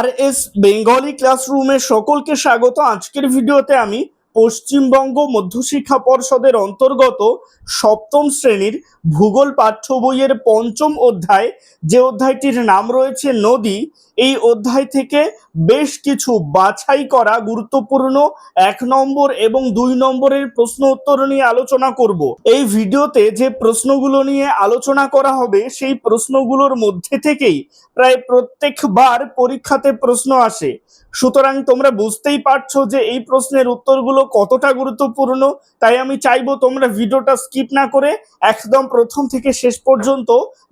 RS Bengali ক্লাসরুমে সকলকে স্বাগত। আজকের ভিডিওতে আমি পশ্চিমবঙ্গ মধ্যশিক্ষা পর্ষদের অন্তর্গত সপ্তম শ্রেণীর ভূগোল পাঠ্য বইয়ের পঞ্চম অধ্যায়, যে অধ্যায়টির নাম রয়েছে নদী, এই অধ্যায় থেকে বেশ কিছু বাছাই করা গুরুত্বপূর্ণ 1 নম্বর এবং 2 নম্বরের প্রশ্ন উত্তর নিয়ে আলোচনা করব। এই ভিডিওতে যে প্রশ্নগুলো নিয়ে আলোচনা করা হবে সেই প্রশ্নগুলোর মধ্যে থেকেই প্রায় প্রত্যেকবার পরীক্ষাতে প্রশ্ন আসে। সুতরাং তোমরা বুঝতেই পারছো যে এই প্রশ্নের উত্তরগুলো কতটা গুরুত্বপূর্ণ। তাই আমি চাইবো তোমরা ভিডিওটা স্কিপ না করে একদম প্রথম থেকে শেষ পর্যন্ত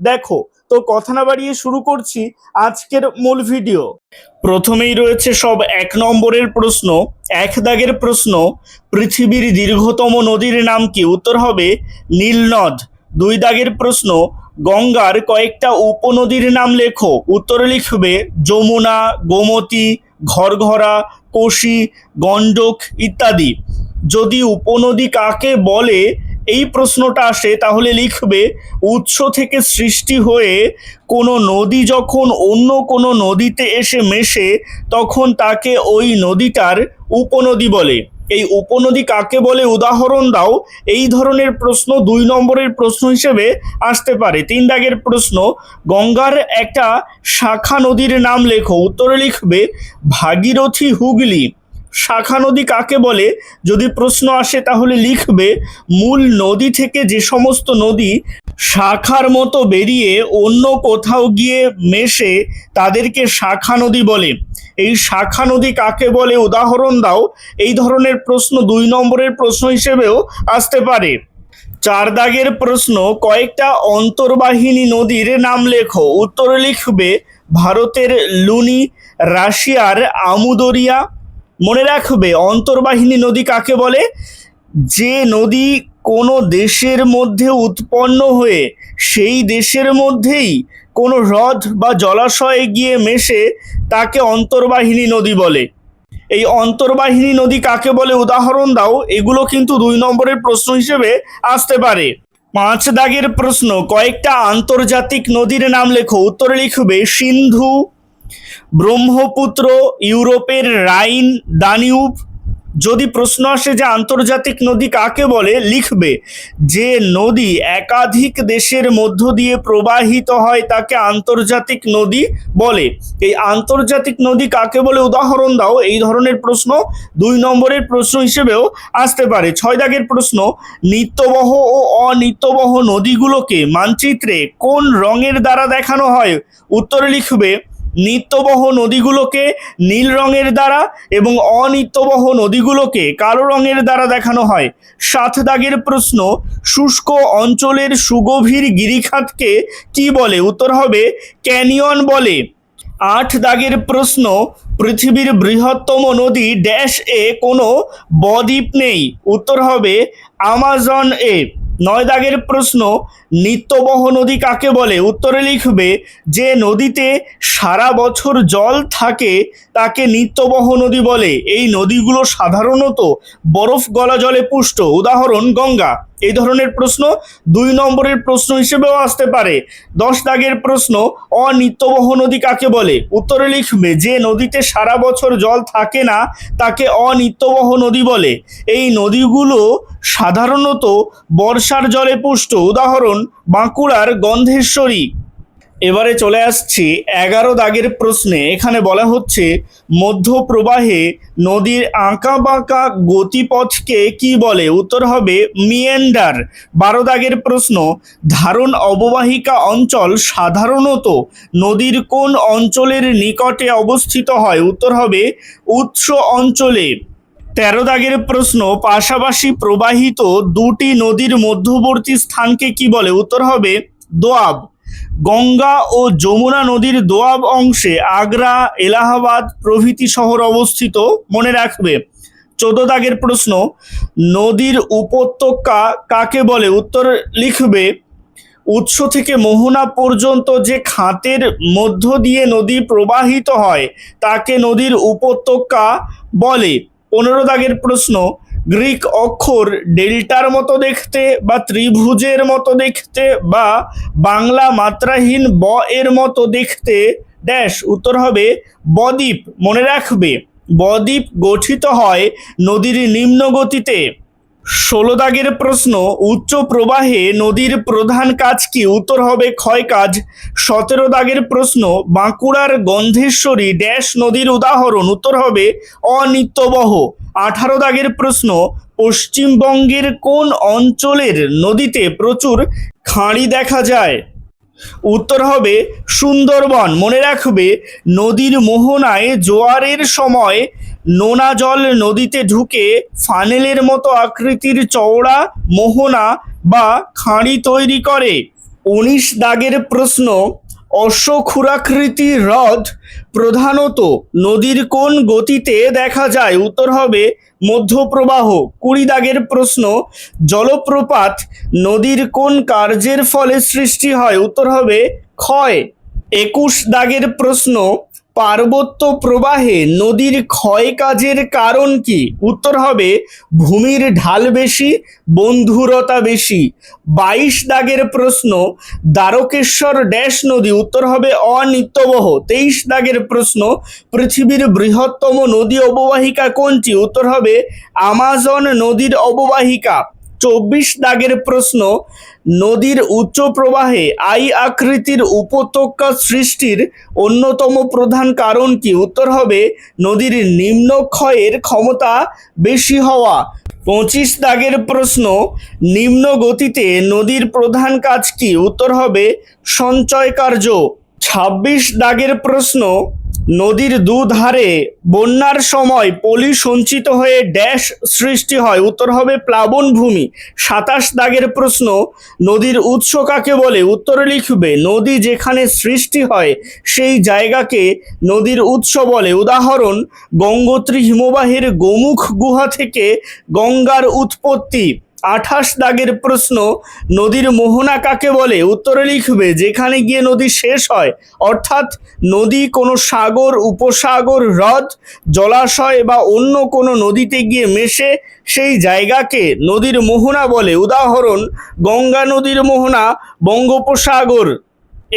দেখো। তো কথা না বাড়িয়ে শুরু করছি আজকের মূল ভিডিও। প্রথমেই রয়েছে সব 1 নম্বরের প্রশ্ন। 1 দাগের প্রশ্ন, পৃথিবীর দীর্ঘতম নদীর নাম কি? উত্তর হবে নীলনদ। 2 দাগের প্রশ্ন, গঙ্গার কয়েকটা উপনদীর নাম লেখো। উত্তরে লিখবে যমুনা, গোমতী, ঘরঘরা, কোশি, গণ্ডক ইত্যাদি। যদি উপনদী কাকে বলে এই প্রশ্নটা আসে তাহলে লিখবে উৎস থেকে সৃষ্টি হয়ে কোনো নদী যখন অন্য কোনো নদীতে এসে মেশে তখন তাকে ওই নদীটার উপনদী বলে। এই উপনদী কাকে বলে উদাহরণ দাও, এই ধরনের প্রশ্ন 2 নম্বরের প্রশ্ন হিসেবে আসতে পারে। 3 দাগের প্রশ্ন, গঙ্গার একটা শাখা নদীর নাম লেখো। উত্তরে লিখবে ভাগীরথী, হুগলি। শাখা নদী কাকে বলে যদি প্রশ্ন আসে তাহলে লিখবে মূল নদী থেকে যে সমস্ত নদী শাখার মতো বেরিয়ে অন্য কোথাও গিয়ে মেশে তাদেরকে শাখা নদী বলে। এই শাখা নদী কাকে বলে উদাহরণ দাও, এই ধরনের প্রশ্ন 2 নম্বরের প্রশ্ন হিসেবেও আসতে পারে। 4 দাগের প্রশ্ন, কয়েকটা অন্তর্বাহিনী নদীর নাম লেখো। উত্তরে লিখবে ভারতের লুনি, রাশিয়ার আমুদরিয়া। মনে রাখবে অন্তর্বাহিনী নদী কাকে বলে? যে নদী কোনো দেশের মধ্যে উৎপন্ন হয়ে সেই দেশের মধ্যেই কোনো হ্রদ বা জলাশয়ে গিয়ে মেশে তাকে অন্তর্বাহিনী নদী বলে। এই অন্তর্বাহিনী নদী কাকে বলে উদাহরণ দাও, এগুলো কিন্তু 2 নম্বরের প্রশ্ন হিসেবে আসতে পারে। 5 দাগের প্রশ্ন, কয়েকটা আন্তর্জাতিক নদীর নাম লেখো। উত্তরে লিখবে সিন্ধু, ব্রহ্মপুত্র, ইউরোপের রাইন, দানিউব। যদি প্রশ্ন আসে যে আন্তর্জাতিক নদী কাকে বলে, লিখবে যে নদী একাধিক দেশের মধ্য দিয়ে প্রবাহিত হয় তাকে আন্তর্জাতিক নদী বলে। এই আন্তর্জাতিক নদী কাকে বলে উদাহরণ দাও, এই ধরনের প্রশ্ন 2 নম্বরের প্রশ্ন হিসেবেও আসতে পারে। 6 দাগের প্রশ্ন, নিত্যবহ ও অনিত্যবহ নদীগুলোকে মানচিত্রে কোন রঙের দ্বারা দেখানো হয়? উত্তরে লিখবে নিত্যবহ নদীগুলোকে নীল রঙের দ্বারা এবং অনিত্যবহ নদীগুলোকে কালো রঙের দ্বারা দেখানো হয়। 7 দাগের প্রশ্ন, শুষ্ক অঞ্চলের সুগভীর গিরিখাতকে কি বলে? উত্তর হবে ক্যানিয়ন বলে। 8 দাগের প্রশ্ন, পৃথিবীর বৃহত্তম নদী ড্যাশ এ কোনো বদ্বীপ নেই। উত্তর হবে আমাজন এ। 9 দাগের প্রশ্ন, নিত্যবহ নদী কাকে বলে? উত্তরে লিখবে যে নদীতে সারা বছর জল থাকে তাকে নিত্যবহ নদী বলে। এই নদীগুলো সাধারণত বরফ গলা জলে পুষ্ট, উদাহরণ গঙ্গা। এই ধরনের প্রশ্ন 2 নম্বরের প্রশ্ন হিসেবেও আসতে পারে। 10 দাগের প্রশ্ন, অনিত্যবহ নদী কাকে বলে? উত্তরে লিখবে যে নদীতে সারা বছর জল থাকে না তাকে অনিত্যবহ নদী বলে। এই নদীগুলো সাধারণত বর্ষার জলে পুষ্ট, উদাহরণ বাঁকুড়ার গন্ধেশ্বরী। এবারে চলে আসছি 11 দাগের প্রশ্নে। এখানে বলা হচ্ছে মধ্যপ্রবাহে নদীর আঁকা বাঁকা গতিপথকে কি বলে? উত্তর হবে মিয়েন্ডার। 12 দাগের প্রশ্ন, ধারণ অববাহিকা অঞ্চল সাধারণত নদীর কোন অঞ্চলের নিকটে অবস্থিত হয়? উত্তর হবে উৎস অঞ্চলে। 13 দাগের প্রশ্ন, পাশাপাশি প্রবাহিত 2টি নদীর মধ্যবর্তী স্থানকে কি বলে? উত্তর হবে দোয়াব। গঙ্গা ও যমুনা নদীর দোয়াব অংশে আগ্রা, এলাহাবাদ প্রভৃতি শহর অবস্থিত। মনে রাখবে। 14 দাগের প্রশ্ন, নদীর উপত্যকা কাকে বলে? উত্তর লিখবে উৎস থেকে মোহনা পর্যন্ত যে খাতের মধ্য দিয়ে নদী প্রবাহিত হয় তাকে নদীর উপত্যকা বলে। 15 দাগের প্রশ্ন, গ্রিক অক্ষর ডেল্টার মতো দেখতে বা ত্রিভুজের মতো দেখতে বা বাংলা মাত্রাহীন ব এর মতো দেখতে ড্যাশ, উত্তর হবে বদ্বীপ। মনে রাখবে বদ্বীপ গঠিত হয় নদীর নিম্ন গতিতে। 16 দাগের প্রশ্ন, উচ্চ প্রবাহে নদীর প্রধান কাজ কি? উত্তর হবে ক্ষয় কাজ। 17 দাগের প্রশ্ন, বাঁকুড়ার গন্ধেশ্বরী ড্যাশ নদীর উদাহরণ? উত্তর হবে অনিত্যবহ। 18 দাগের প্রশ্ন, পশ্চিমবঙ্গের কোন অঞ্চলের নদীতে প্রচুর খাঁড়ি দেখা যায়? উত্তর হবে সুন্দরবন। মনে রাখবে নদীর মোহনায় জোয়ারের সময় নোনা জল নদীতে ঢুকে ফানেলের মতো আকৃতির চওড়া মোহনা বা খাঁড়ি তৈরি করে। 19 দাগের প্রশ্ন, অশ্বক্ষুরাকৃতি হ্রদ প্রধানত নদীর কোন গতিতে দেখা যায়? উত্তর হবে মধ্যপ্রবাহ। 20 দাগের প্রশ্ন, জলপ্রপাত নদীর কোন কার্যের ফলে সৃষ্টি হয়? উত্তর হবে ক্ষয়। 21 দাগের প্রশ্ন, পার্বত্য প্রবাহে নদীর ক্ষয় কাজের কারণ কি? উত্তর হবে ভূমির ঢাল বেশি, বন্ধুরতা বেশি। 22 দাগের প্রশ্ন, দ্বারকেশ্বর ড্যাশ নদী? উত্তর হবে অনিত্যবহ। 23 দাগের প্রশ্ন, পৃথিবীর বৃহত্তম নদী অববাহিকা কোনটি? উত্তর হবে আমাজন নদীর অববাহিকা। 24 দাগের প্রশ্ন, নদীর উচ্চ প্রবাহে আই আকৃতির উপত্যকা সৃষ্টির অন্যতম প্রধান কারণ কি? উত্তর হবে নদীর নিম্নক্ষয়ের ক্ষমতা বেশি হওয়া। 25 দাগের প্রশ্ন, নিম্ন গতিতে নদীর প্রধান কাজ কি? উত্তর হবে সঞ্চয় কার্য। 26 দাগের প্রশ্ন, নদীর দুধারে বন্যার সময় পলি সঞ্চিত হয়ে ড্যাশ সৃষ্টি হয়? উত্তর হবে প্লাবনভূমি। 27 দাগের প্রশ্ন, নদীর উৎস কাকে বলে? উত্তরে লিখবে নদী যেখানে সৃষ্টি হয় সেই জায়গাকে নদীর উৎস বলে। উদাহরণ, গঙ্গোত্রী হিমবাহের গোমুখ গুহা থেকে গঙ্গার উৎপত্তি। 28 দাগের প্রশ্ন, নদীর মোহনা কাকে বলে? উত্তরে লিখবে যেখানে গিয়ে নদী শেষ হয়, অর্থাৎ নদী কোনো সাগর, উপসাগর, হ্রদ, জলাশয় বা অন্য কোনো নদীতে গিয়ে মেশে সেই জায়গাকে নদীর মোহনা বলে। উদাহরণ, গঙ্গা নদীর মোহনা বঙ্গোপসাগর।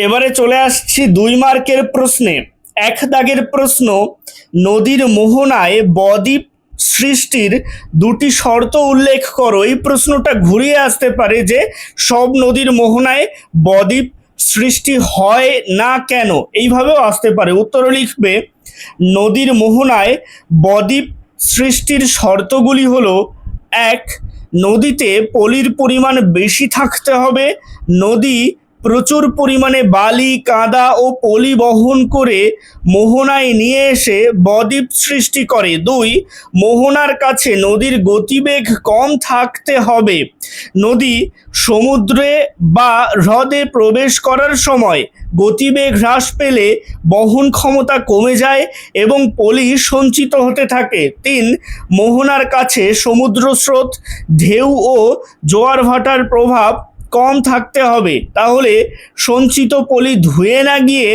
এবারে চলে আসছি 2 মার্কের প্রশ্নে। 1 দাগের প্রশ্ন, নদীর মোহনায় বদ্বীপ সৃষ্টির 2টি শর্ত উল্লেখ করো। এই প্রশ্নটা ঘুরিয়ে আসতে পারে যে সব নদীর মোহনায় বদ্বীপ সৃষ্টি হয় না কেন, এইভাবেও আসতে পারে। উত্তরে লিখবে নদীর মোহনায় বদ্বীপ সৃষ্টির শর্তগুলি হলো: 1, নদীতে পলির পরিমাণ বেশি থাকতে হবে, নদী প্রচুর পরিমাণে বালি, কাদা ও পলি বহন করে মোহনায় নিয়ে এসে বদ্বীপ সৃষ্টি করে। 2, মোহনার কাছে নদীর গতিবেগ কম থাকতে হবে, নদী সমুদ্রে বা হ্রদে প্রবেশ করার সময় গতিবেগ হ্রাস পেলে বহন ক্ষমতা কমে যায় এবং পলি সঞ্চিত হতে থাকে। 3, মোহনার কাছে সমুদ্র স্রোত, ঢেউ ও জোয়ার ভাটার প্রভাব কম থাকতে হবে, তাহলে সঞ্চিত পলি ধুয়ে না গিয়ে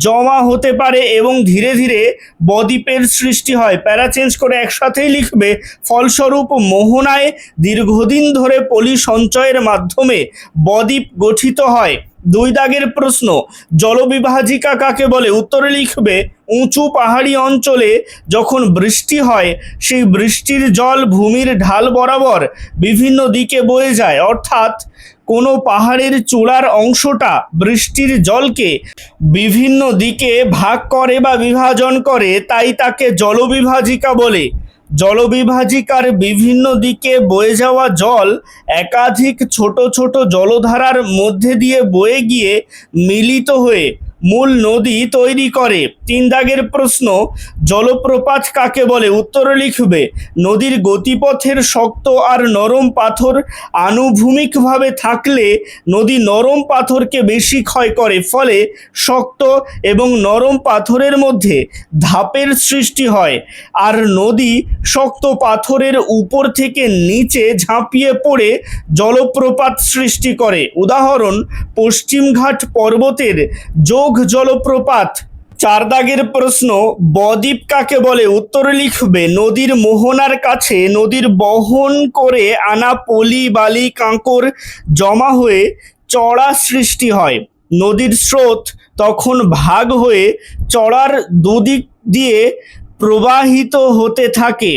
জমা হতে পারে এবং ধীরে ধীরে বদ্বীপের সৃষ্টি হয়। প্যারা চেঞ্জ করে একসাথেই লিখবে ফলস্বরূপ মোহনায় দীর্ঘদিন ধরে পলি সঞ্চয়ের মাধ্যমে বদ্বীপ গঠিত হয়। 2 দাগের প্রশ্ন, জলবিভাজিকা কাকে বলে? উত্তরে লিখবে উঁচু পাহাড়ি অঞ্চলে যখন বৃষ্টি হয় সেই বৃষ্টির জল ভূমির ঢাল বরাবর বিভিন্ন দিকে বয়ে যায়, অর্থাৎ কোনো পাহাড়ের চূড়ার অংশটা বৃষ্টির জলকে বিভিন্ন দিকে ভাগ করে বা বিভাজন করে, তাই তাকে জলবিভাজিকা বলে। জলবিভাজিকার বিভিন্ন দিকে বয়ে যাওয়া জল একাধিক ছোট ছোট জলধারার মধ্যে দিয়ে বয়ে গিয়ে মিলিত হয়ে মূল নদী তৈরি করে। 3 দাগের প্রশ্ন, জলপ্রপাত কাকে বলে? উত্তরে লিখবে নদীর গতিপথের শক্ত আর নরম পাথর আনুভূমিকভাবে থাকলে নদী নরম পাথরকে বেশি ক্ষয় করে, ফলে শক্ত এবং নরম পাথরের মধ্যে ধাপের সৃষ্টি হয়, আর নদী শক্ত পাথরের উপর থেকে নিচে ঝাঁপিয়ে পড়ে জলপ্রপাত সৃষ্টি করে। উদাহরণ, পশ্চিমঘাট পর্বতের যোগ জলপ্রপাত। 4 দাগের প্রশ্ন, বদ্বীপ কাকে বলে? উত্তরে লিখবে নদীর মোহনার কাছে নদীর বহন করে আনা পলি, বালি, কাঁকর জমা হয়ে চড়া সৃষ্টি হয়। নদীর স্রোত তখন ভাগ হয়ে চড়ার দুদিক দিয়ে প্রবাহিত হতে থাকে,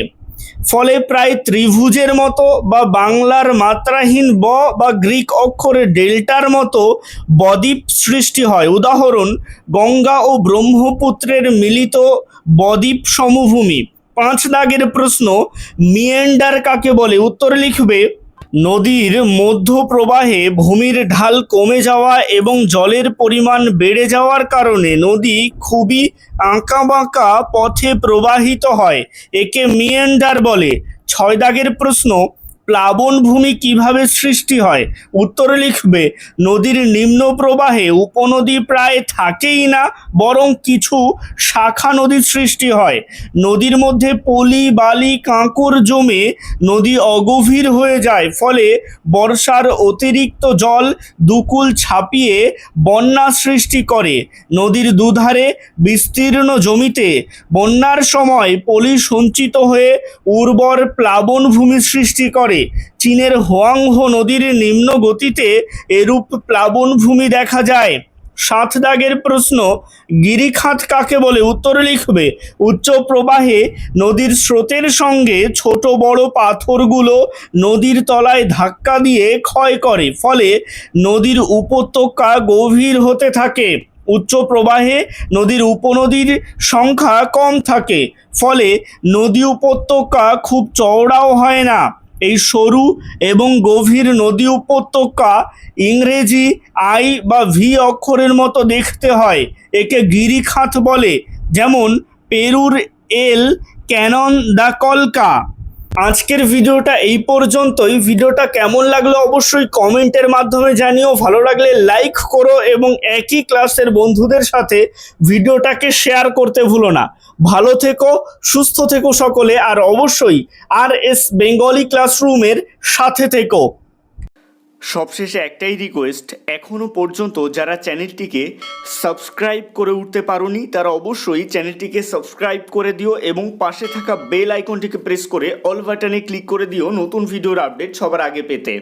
ফলে প্রায় ত্রিভুজের মতো বা বাংলার মাত্রাহীন ব বা গ্রিক অক্ষরে ডেল্টার মতো বদ্বীপ সৃষ্টি হয়। উদাহরণ: গঙ্গা ও ব্রহ্মপুত্রের মিলিত বদ্বীপ সমভূমি। 5 দাগের প্রশ্ন, মিয়েন্ডার কাকে বলে? উত্তর লিখবে, নদীর মধ্য প্রবাহে ভূমির ঢাল কমে যাওয়া এবং জলের পরিমাণ বেড়ে যাওয়ার কারণে নদী খুবই আঁকাবাঁকা পথে প্রবাহিত হয়, একে মিয়েন্ডার বলে। 6 দাগের প্রশ্ন, প্লাবনভূমি কিভাবে সৃষ্টি হয়? উত্তর লিখবে, নদীর নিম্ন প্রবাহে উপনদী প্রায় থাকেই না, বরং কিছু শাখা নদীর সৃষ্টি হয়। নদীর মধ্যে পলি বালি কাঁকর জমে নদী অগভীর হয়ে যায়, ফলে বর্ষার অতিরিক্ত জল দুকুল ছাপিয়ে বন্যা সৃষ্টি করে। নদীর দুধারে বিস্তীর্ণ জমিতে বন্যার সময় পলি সঞ্চিত হয়ে উর্বর প্লাবনভূমি সৃষ্টি করে। চীনের হোয়াংহো নদীর নিম্ন গতিতে এরূপ প্লাবনভূমি দেখা যায়। 7 দাগের প্রশ্ন, গিরিখাত কাকে বলে? উত্তর লিখবে, উচ্চ প্রবাহে নদীর স্রোতের সঙ্গে ছোট বড় পাথরগুলো নদীর তলায় ধাক্কা দিয়ে ক্ষয় করে, ফলে নদীর উপত্যকা গভীর হতে থাকে। উচ্চ প্রবাহে নদীর উপনদীর সংখ্যা কম থাকে, ফলে নদী উপত্যকা খুব চওড়াও হয় না। এই সরু এবং গভীর নদী উপত্যকা ইংরেজি আই বা ভি অক্ষরের মতো দেখতে হয়, একে গিরিখাত বলে। যেমন পেরুর এল ক্যানন দ্য কলকা। আজকের ভিডিওটা এই পর্যন্তই। ভিডিওটা কেমন লাগলো অবশ্যই কমেন্টের মাধ্যমে জানিও। ভালো লাগলে লাইক করো এবং একই ক্লাসের বন্ধুদের সাথে ভিডিওটাকে শেয়ার করতে ভুলো না। ভালো থেকো, সুস্থ থেকো সকলে, আর অবশ্যই RS বেঙ্গলি ক্লাসরুমের সাথে থেকো। সবশেষে একটাই রিকোয়েস্ট, এখনও পর্যন্ত যারা চ্যানেলটিকে সাবস্ক্রাইব করে উঠতে পারোনি তারা অবশ্যই চ্যানেলটিকে সাবস্ক্রাইব করে দিও এবং পাশে থাকা বেল আইকনটিকে প্রেস করে অল বাটনে ক্লিক করে দিও নতুন ভিডিওর আপডেট সবার আগে পেতে।